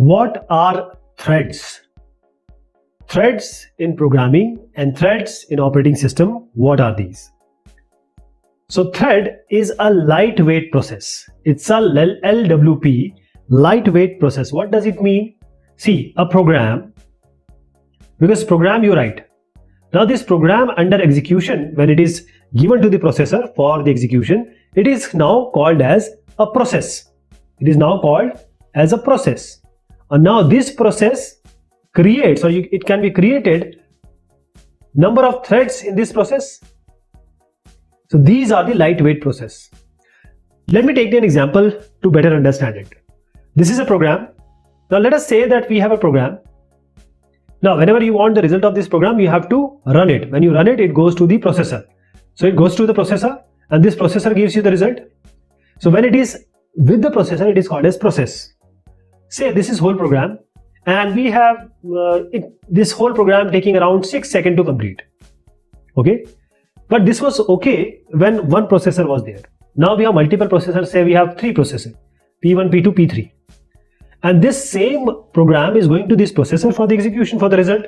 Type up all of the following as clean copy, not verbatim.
What are threads? Threads in programming and threads in operating system, what are these? So thread is a lightweight process. It's a LWP, lightweight process. What does it mean? See, a program, because program you write. Now this program under execution, when it is given to the processor for the execution, it is now called as a process. It is now called as a process. And now this process creates, or it can be created, number of threads in this process. So these are the lightweight process. Let me take an example to better understand it. This is a program. Now let us say that we have a program. Now whenever you want the result of this program, you have to run it. When you run it, it goes to the processor. So it goes to the processor and this processor gives you the result. So when it is with the processor, it is called as process. Say this is whole program and we have this whole program taking around 6 seconds to complete. Okay. But this was okay when one processor was there. Now we have multiple processors, say we have 3 processors, P1, P2, P3. And this same program is going to this processor for the execution for the result.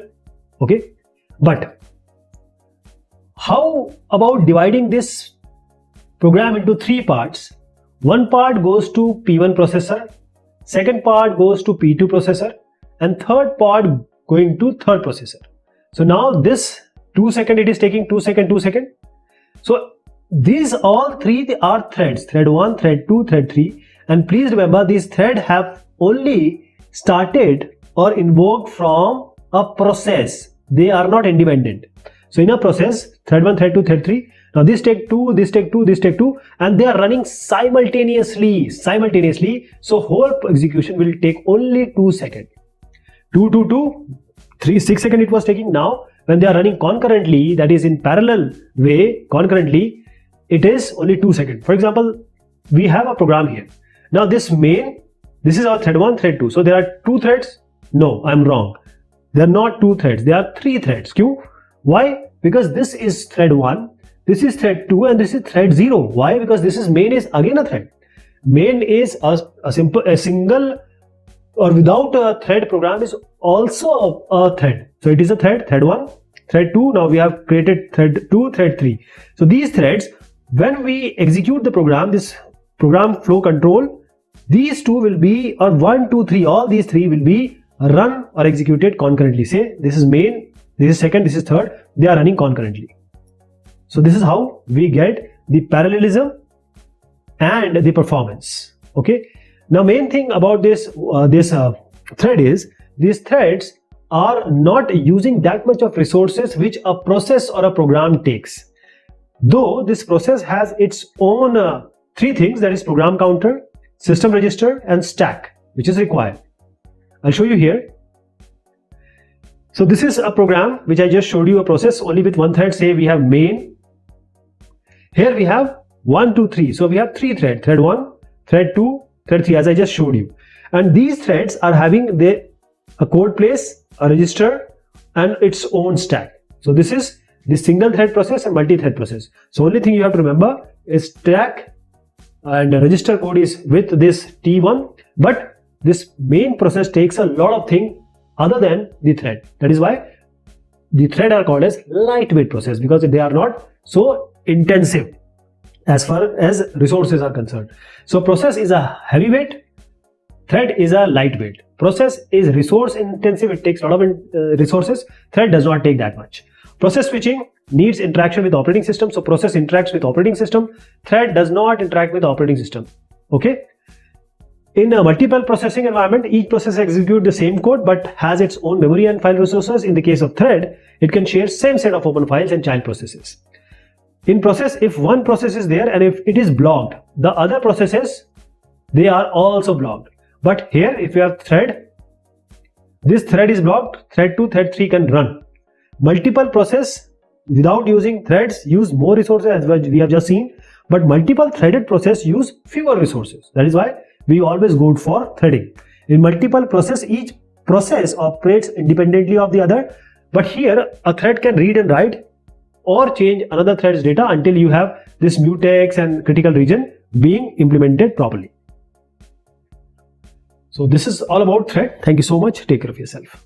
Okay. But how about dividing this program into 3 parts? One part goes to P1 processor, second part goes to P2 processor, and third part going to third processor. So now this 2 seconds, it is taking 2 seconds, 2 seconds. So these all 3 are threads, thread 1, thread 2, thread 3. And please remember, these threads have only started or invoked from a process. They are not independent. So in a process, thread 1, thread 2, thread 3. Now this take 2, this take 2, this take 2, and they are running simultaneously. So whole execution will take only 2 seconds. 2, 2, 2, 3, 6 seconds it was taking. Now when they are running concurrently, that is in parallel way, concurrently, it is only 2 seconds. For example, we have a program here. Now this is our thread 1, thread 2. So there are 2 threads. No, I'm wrong. There are not 2 threads. There are 3 threads. Why? Because this is thread 1, this is thread 2, and this is thread 0. Why? Because this is main is again a thread. Main is a single or without a thread program is also a thread. So it is a thread 1, thread 2. Now we have created thread 2, thread 3. So these threads, when we execute the program, this program flow control, these 2 will be, or 1, 2, 3, all these 3 will be run or executed concurrently. Say this is main, this is second, this is third, they are running concurrently. So this is how we get the parallelism and the performance. Okay. Now main thing about this thread is, these threads are not using that much of resources which a process or a program takes. Though this process has its own 3 things, that is program counter, system register, and stack, which is required. I'll show you here. So this is a program which I just showed you, a process only with 1 thread. Say we have main. Here we have 1, 2, 3. So we have 3 threads, thread 1, thread 2, thread 3, as I just showed you. And these threads are having a code place, a register, and its own stack. So this is the single thread process and multi-thread process. So only thing you have to remember is stack and register code is with this T1, but this main process takes a lot of things other than the thread. That is why the thread are called as lightweight process, because they are not so intensive as far as resources are concerned. So process is a heavyweight, thread is a lightweight. Process is resource intensive, it takes a lot of resources. Thread does not take that much. Process switching needs interaction with operating system. So process interacts with operating system. Thread does not interact with operating system. Okay. In a multiple processing environment, each process executes the same code but has its own memory and file resources. In the case of thread, it can share same set of open files and child processes. In process, if one process is there and if it is blocked, the other processes, they are also blocked. But here, if you have thread, this thread is blocked, thread 2, thread 3 can run. Multiple process without using threads use more resources, as we have just seen, but multiple threaded process use fewer resources. That is why we always go for threading. In multiple process, each process operates independently of the other, but here a thread can read and write or change another thread's data until you have this mutex and critical region being implemented properly. So this is all about thread. Thank you so much. Take care of yourself.